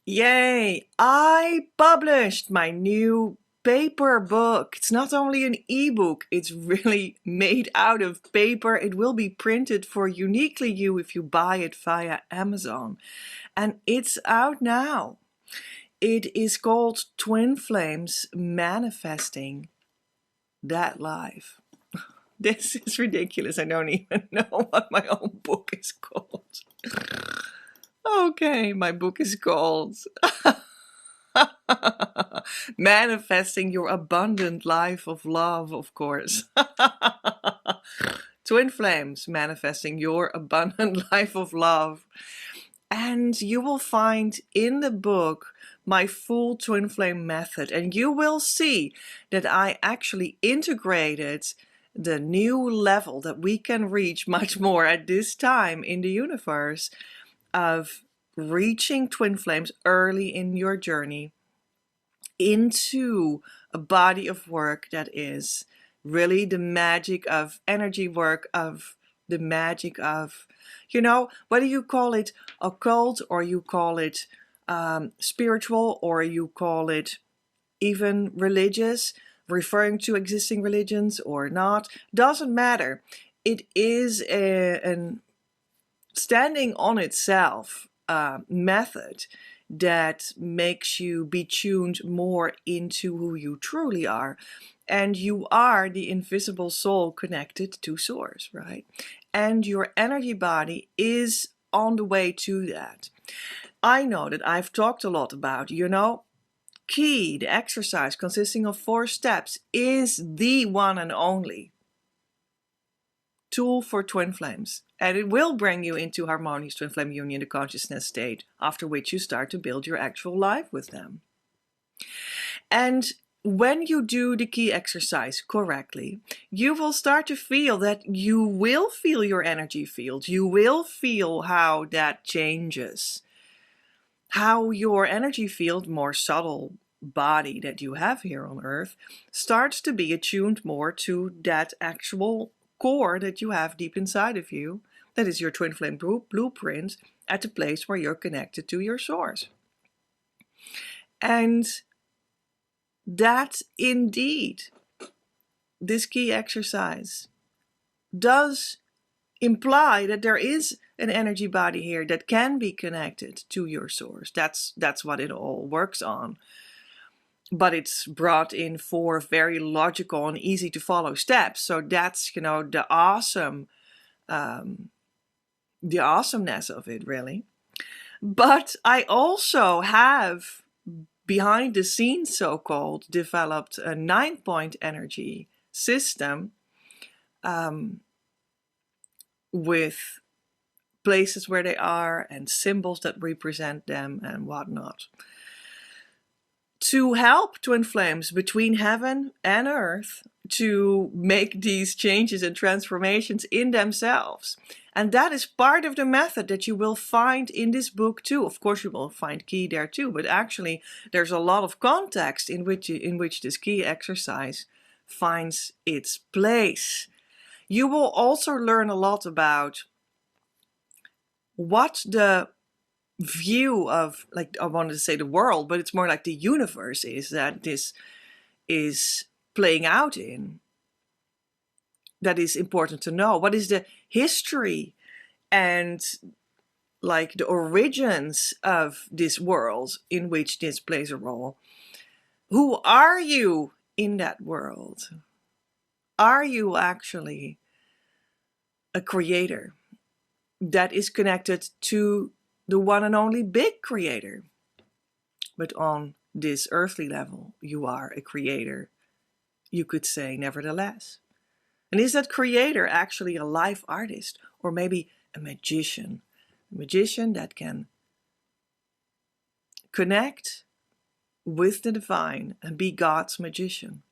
Yay! I published my new paper book. It's not only an ebook, it's really made out of paper. It will be printed for uniquely you if you buy it via Amazon. And it's out now. It is called Twin Flames Manifesting That Life. This is ridiculous. I don't even know what my own book is called. Okay, my book is called Manifesting Your Abundant Life of Love, of course. Twin Flames, Manifesting Your Abundant Life of Love. And you will find in the book my full twin flame method. And you will see that I actually integrated the new level that we can reach much more at this time in the universe of reaching twin flames early in your journey into a body of work that is really the magic of energy work, of the magic of, whether you call it occult or you call it spiritual or you call it even religious, referring to existing religions or not, doesn't matter. It is an standing on itself method that makes you be tuned more into who you truly are. And you are the invisible soul connected to source, right? And your energy body is on the way to that. I know that I've talked a lot about, Key, the exercise consisting of 4 steps, is the one and only tool for twin flames, and it will bring you into harmonious twin flame union, the consciousness state, after which you start to build your actual life with them. And when you do the key exercise correctly, you will start to feel that you will feel your energy field. You will feel how that changes, how your energy field, more subtle body that you have here on earth, starts to be attuned more to that actual core that you have deep inside of you, that is your twin flame blueprint, at the place where you're connected to your source. And that indeed, this key exercise does imply that there is an energy body here that can be connected to your source. That's what it all works on. But it's brought in 4 very logical and easy to follow steps. So that's, the awesomeness of it, really. But I also have, behind the scenes, so-called, developed a 9-point energy system with places where they are and symbols that represent them and whatnot, to help twin flames between heaven and earth to make these changes and transformations in themselves. And that is part of the method that you will find in this book too. Of course, you will find key there too, but actually there's a lot of context in which this key exercise finds its place. You will also learn a lot about what the view of, like, I wanted to say the world, but it's more like the universe is that this is playing out in. That is important to know. What is the history and like the origins of this world in which this plays a role? Who are you in that world? Are you actually a creator that is connected to the one and only big creator? But on this earthly level, you are a creator, you could say, nevertheless. And is that creator actually a live artist, or maybe a magician? A magician that can connect with the divine and be God's magician,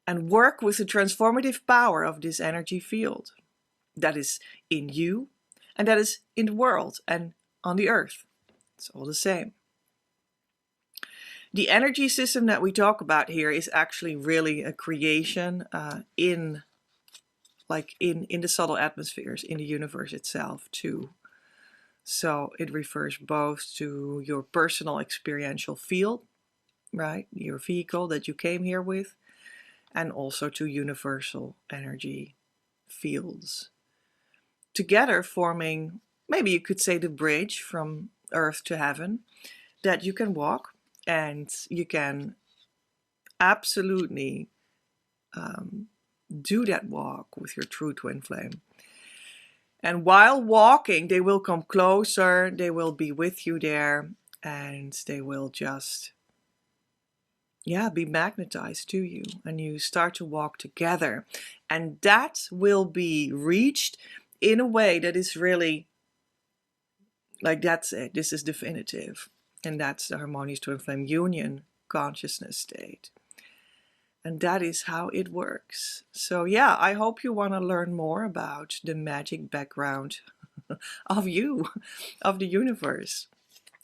and work with the transformative power of this energy field that is in you and that is in the world and on the earth. It's all the same. The energy system that we talk about here is actually really a creation in the subtle atmospheres in the universe itself too. So it refers both to your personal experiential field, right? Your vehicle that you came here with, and also to universal energy fields. Together forming, maybe you could say, the bridge from earth to heaven that you can walk, and you can absolutely do that walk with your true twin flame. And while walking, they will come closer, they will be with you there, and they will just, be magnetized to you. And you start to walk together. And that will be reached in a way that is really like, that's it. This is definitive. And that's the harmonious twin flame union consciousness state. And that is how it works. So yeah, I hope you want to learn more about the magic background of you, of the universe.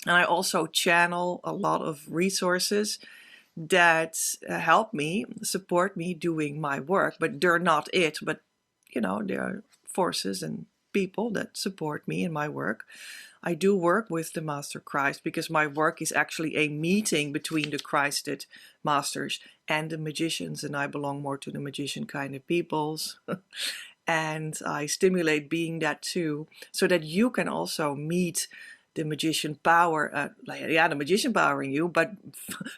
And I also channel a lot of resources that help me, support me doing my work. But they're not it, but there are forces and people that support me in my work. I do work with the Master Christ because my work is actually a meeting between the Christed masters and the magicians, and I belong more to the magician kind of peoples. And I stimulate being that too, so that you can also meet the magician power, the magician power in you, but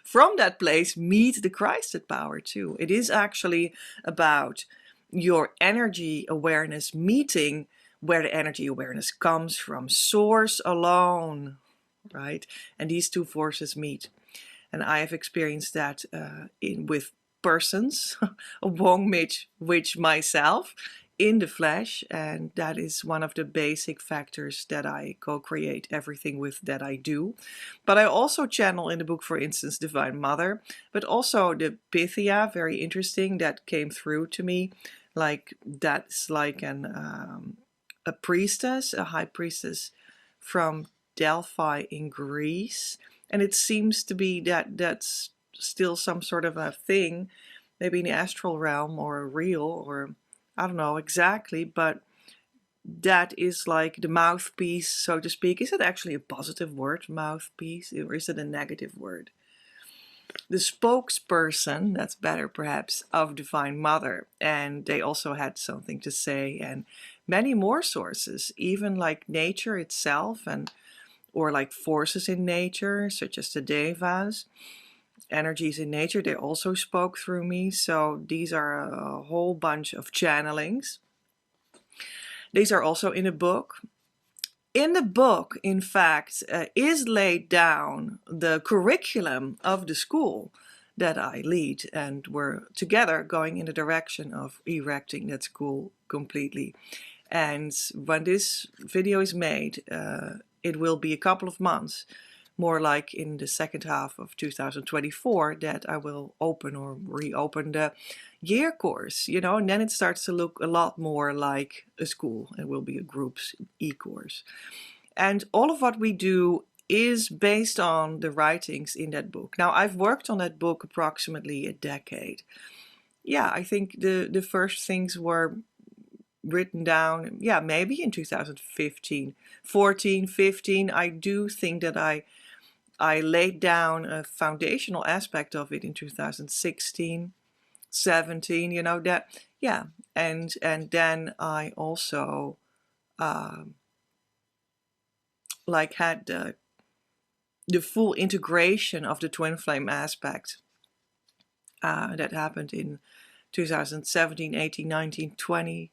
from that place meet the Christed power too. It is actually about your energy awareness meeting where the energy awareness comes from, source alone, right? And these two forces meet. And I have experienced that with persons, along which myself, in the flesh, and that is one of the basic factors that I co-create everything with that I do. But I also channel in the book, for instance, Divine Mother, but also the Pythia, very interesting, that came through to me. Like, that's like a priestess, a high priestess from Delphi in Greece. And it seems to be that's still some sort of a thing, maybe in the astral realm or real, or I don't know exactly, but that is like the mouthpiece, so to speak. Is it actually a positive word, mouthpiece, or is it a negative word? The spokesperson, that's better perhaps, of Divine Mother. And they also had something to say, and many more sources, even like nature itself, and or like forces in nature, such as the Devas, energies in nature, they also spoke through me. So these are a whole bunch of channelings. These are also in a book. In the book, in fact, is laid down the curriculum of the school that I lead, and we're together going in the direction of erecting that school completely. And when this video is made, it will be a couple of months, more like in the second half of 2024, that I will open or reopen the year course, and then it starts to look a lot more like a school. It will be a group's e-course. And all of what we do is based on the writings in that book. Now, I've worked on that book approximately a decade. Yeah, I think the first things were written down, maybe in 2015, 14, 15. I do think that I laid down a foundational aspect of it in 2016, 17, that, and then I also had the full integration of the twin flame aspect that happened in 2017, 18, 19, 20,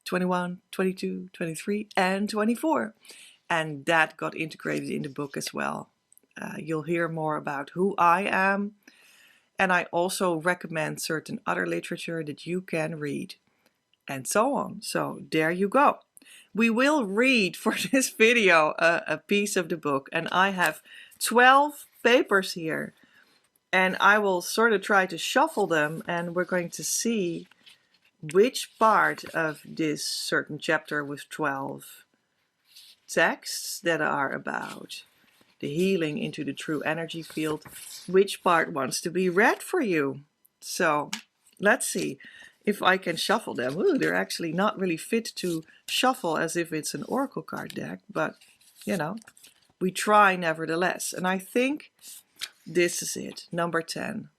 21, 22, 23, and 24. And that got integrated in the book as well. You'll hear more about who I am. And I also recommend certain other literature that you can read, and so on. So there you go. We will read for this video a piece of the book, and I have 12 papers here, and I will sort of try to shuffle them, and we're going to see which part of this certain chapter with 12 texts that are about the healing into the true energy field, which part wants to be read for you. So let's see if I can shuffle them. Ooh, they're actually not really fit to shuffle as if it's an oracle card deck, but you know, we try nevertheless. And I think this is it, number 10.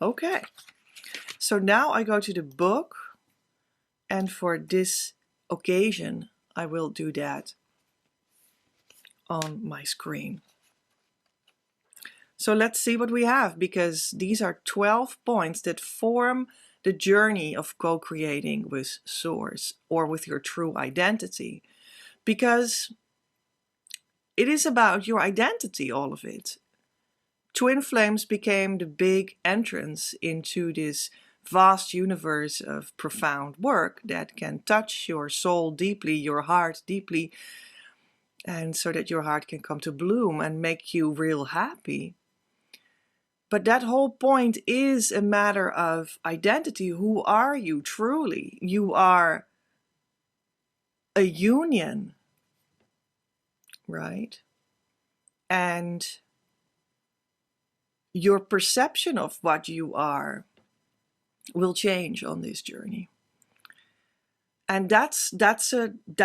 Okay, so now I go to the book, and for this occasion, I will do that on my screen. So let's see what we have, because these are 12 points that form the journey of co-creating with Source or with your true identity. Because it is about your identity, all of it. Twin Flames became the big entrance into this vast universe of profound work that can touch your soul deeply, your heart deeply, and so that your heart can come to bloom and make you real happy. But that whole point is a matter of identity. Who are you truly? You are a union, right? And your perception of what you are will change on this journey. And that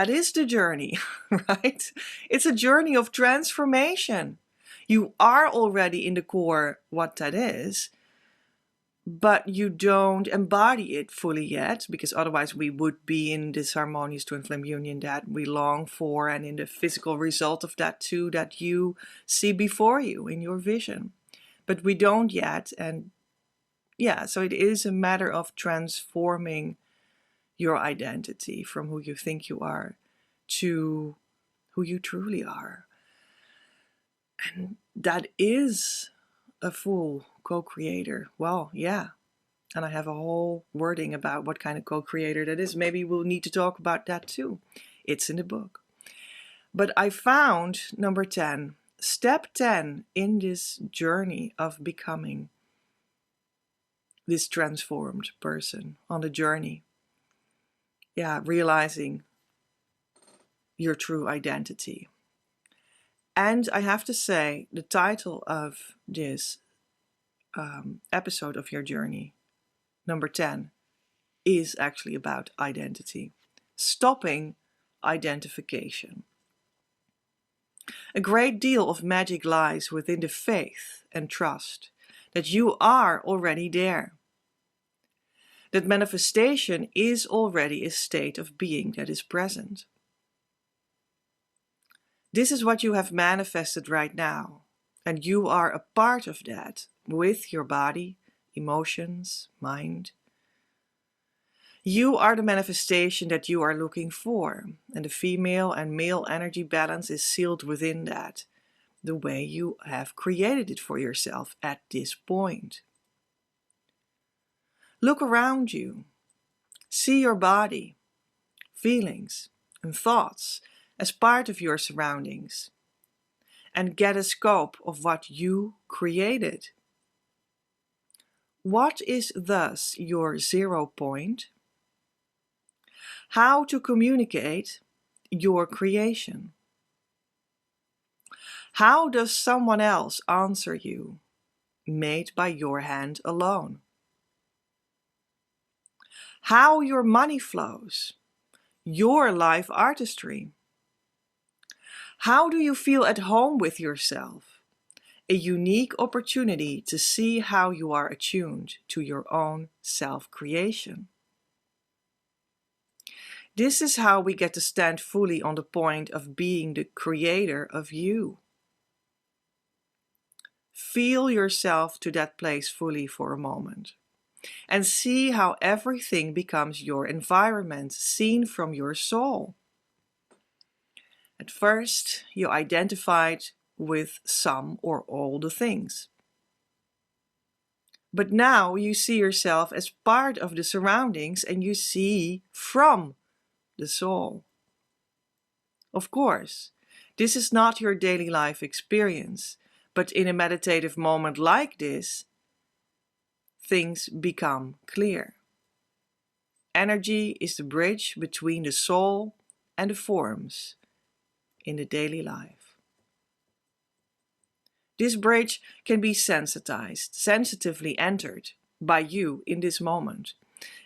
is the journey, right? It's a journey of transformation. You are already in the core what that is, but you don't embody it fully yet, because otherwise we would be in this harmonious twin flame union that we long for, and in the physical result of that too, that you see before you in your vision. But we don't yet, and yeah, so it is a matter of transforming your identity from who you think you are to who you truly are. And that is a full co-creator. Well, yeah. And I have a whole wording about what kind of co-creator that is. Maybe we'll need to talk about that too. It's in the book. But I found number 10, step 10 in this journey of becoming this transformed person on the journey. Yeah, realizing your true identity. And I have to say, the title of this episode of your journey, number 10, is actually about identity. Stopping identification. A great deal of magic lies within the faith and trust that you are already there. That manifestation is already a state of being that is present. This is what you have manifested right now, and you are a part of that with your body, emotions, mind. You are the manifestation that you are looking for, and the female and male energy balance is sealed within that, the way you have created it for yourself at this point. Look around you. See your body, feelings, and thoughts as part of your surroundings, and get a scope of what you created. What is thus your 0 point? How to communicate your creation? How does someone else answer you, made by your hand alone? How your money flows, your life artistry. How do you feel at home with yourself? A unique opportunity to see how you are attuned to your own self-creation. This is how we get to stand fully on the point of being the creator of you. Feel yourself to that place fully for a moment, and see how everything becomes your environment, seen from your soul. At first, you identified with some or all the things. But now you see yourself as part of the surroundings, and you see from the soul. Of course, this is not your daily life experience, but in a meditative moment like this, things become clear. Energy is the bridge between the soul and the forms in the daily life. This bridge can be sensitized, sensitively entered by you in this moment.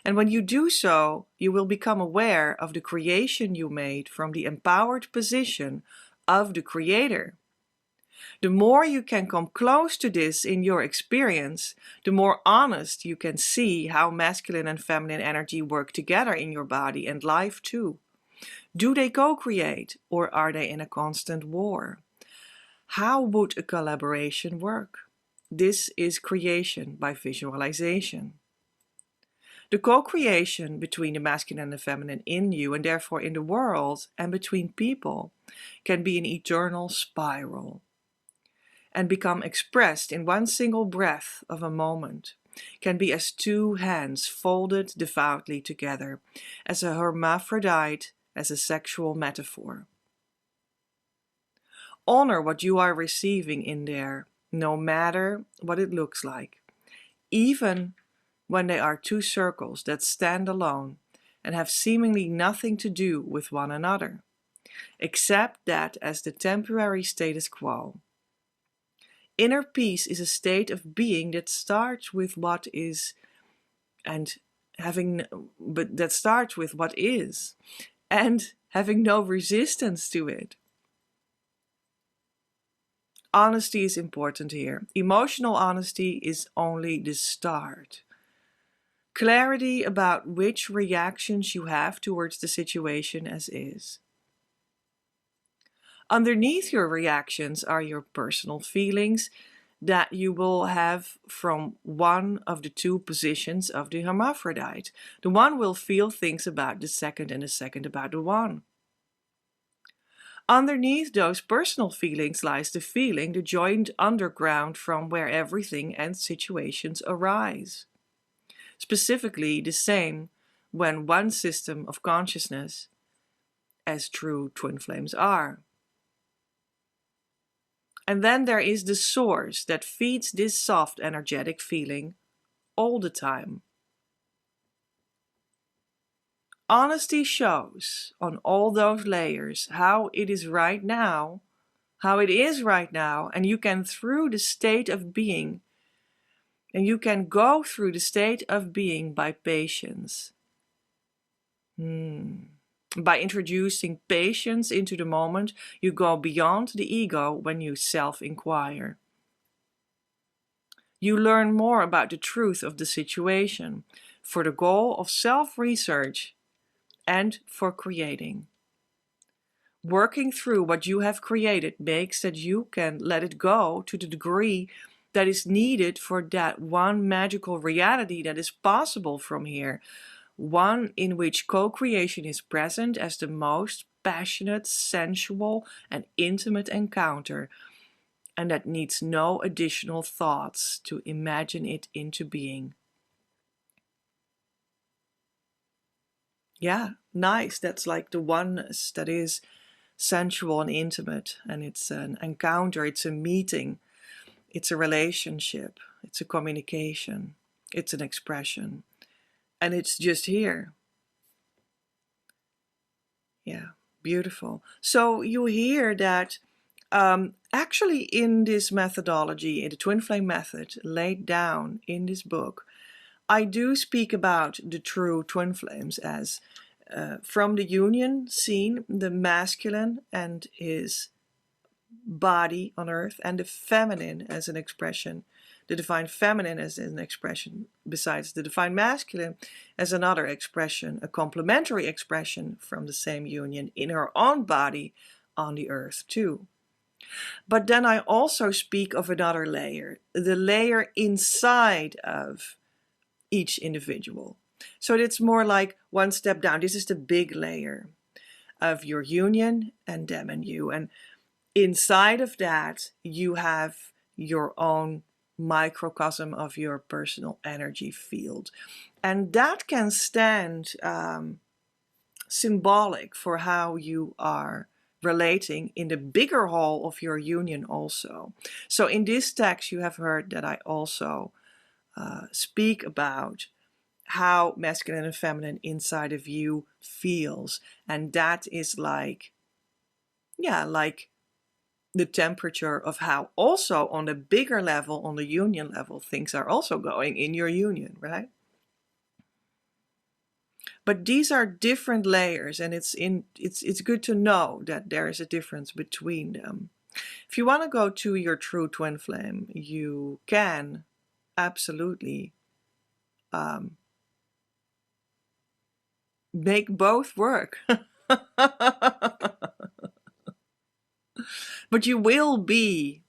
And when you do so, you will become aware of the creation you made from the empowered position of the creator. The more you can come close to this in your experience, the more honest you can see how masculine and feminine energy work together in your body and life too. Do they co-create, or are they in a constant war? How would a collaboration work? This is creation by visualization. The co-creation between the masculine and the feminine in you, and therefore in the world, and between people, can be an eternal spiral and become expressed in one single breath of a moment, can be as two hands folded devoutly together, as a hermaphrodite, as a sexual metaphor. Honor what you are receiving in there, no matter what it looks like, even when they are two circles that stand alone and have seemingly nothing to do with one another. Accept that as the temporary status quo. Inner peace is a state of being that starts with what is and having no resistance to it. Honesty is important here. Emotional honesty is only the start. Clarity about which reactions you have towards the situation as is. Underneath your reactions are your personal feelings that you will have from one of the two positions of the hermaphrodite. The one will feel things about the second and the second about the one. Underneath those personal feelings lies the feeling, the joint underground from where everything and situations arise. Specifically the same when one system of consciousness, as true twin flames are. And then there is the source that feeds this soft energetic feeling all the time. Honesty shows on all those layers how it is right now, and you can through the state of being, and you can go through the state of being by patience. By introducing patience into the moment, you go beyond the ego when you self-inquire. You learn more about the truth of the situation for the goal of self-research and for creating. Working through what you have created makes that you can let it go to the degree that is needed for that one magical reality that is possible from here. One in which co-creation is present as the most passionate, sensual, and intimate encounter, and that needs no additional thoughts to imagine it into being. Yeah, nice. That's like the oneness that is sensual and intimate, and it's an encounter, it's a meeting, it's a relationship, it's a communication, it's an expression, and it's just here. Yeah, beautiful. So you hear that actually in this methodology, in the twin flame method laid down in this book, I do speak about the true twin flames as from the union scene, the masculine and his body on earth, and the feminine as an expression, the divine feminine as an expression, besides the divine masculine as another expression, a complementary expression from the same union in her own body on the earth too. But then I also speak of another layer, the layer inside of each individual. So it's more like one step down. This is the big layer of your union and them and you. And inside of that, you have your own microcosm of your personal energy field. And that can stand symbolic for how you are relating in the bigger whole of your union also. So in this text, you have heard that I also speak about how masculine and feminine inside of you feels. And that is like the temperature of how also on the bigger level, on the union level, things are also going in your union, right? But these are different layers, and it's good to know that there is a difference between them. If you want to go to your true twin flame, you can absolutely make both work. But you will be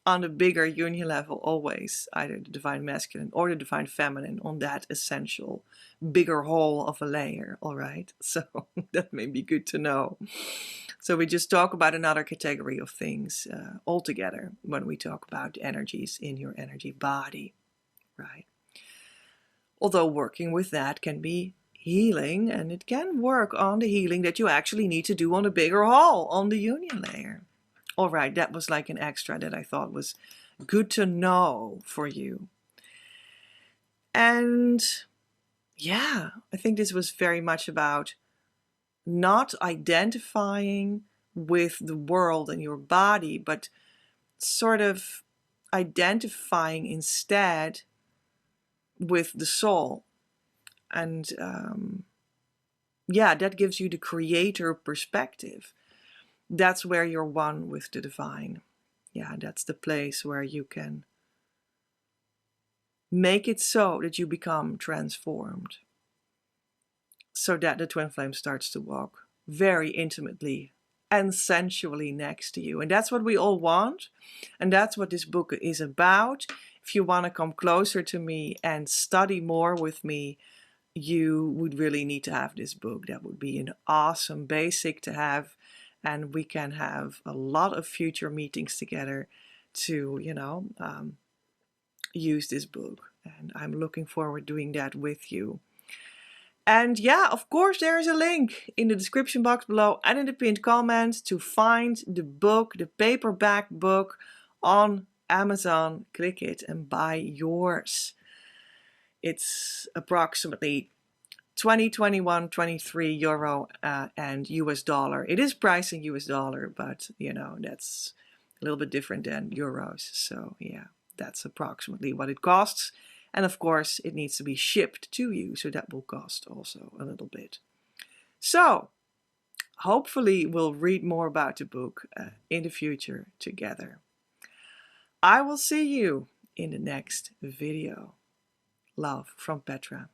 on the bigger union level always, either the divine masculine or the divine feminine, on that essential bigger whole of a layer. All right, so that may be good to know. So we just talk about another category of things altogether when we talk about energies in your energy body, right? Although working with that can be healing, and it can work on the healing that you actually need to do on the bigger whole, on the union layer. All right, that was like an extra that I thought was good to know for you. And yeah, I think this was very much about not identifying with the world and your body, but sort of identifying instead with the soul. And yeah, that gives you the creator perspective. That's where you're one with the divine. Yeah, that's the place where you can make it so that you become transformed, so that the twin flame starts to walk very intimately and sensually next to you. And that's what we all want. And that's what this book is about. If you want to come closer to me and study more with me, you would really need to have this book. That would be an awesome basic to have. And we can have a lot of future meetings together to, use this book. And I'm looking forward to doing that with you. And yeah, of course, there is a link in the description box below and in the pinned comment to find the book, the paperback book on Amazon. Click it and buy yours. It's approximately 20, 21, 23 euro and US dollar. It is priced in US dollar, but that's a little bit different than euros. So yeah, that's approximately what it costs. And of course, it needs to be shipped to you, so that will cost also a little bit. So hopefully we'll read more about the book in the future together. I will see you in the next video. Love from Petra.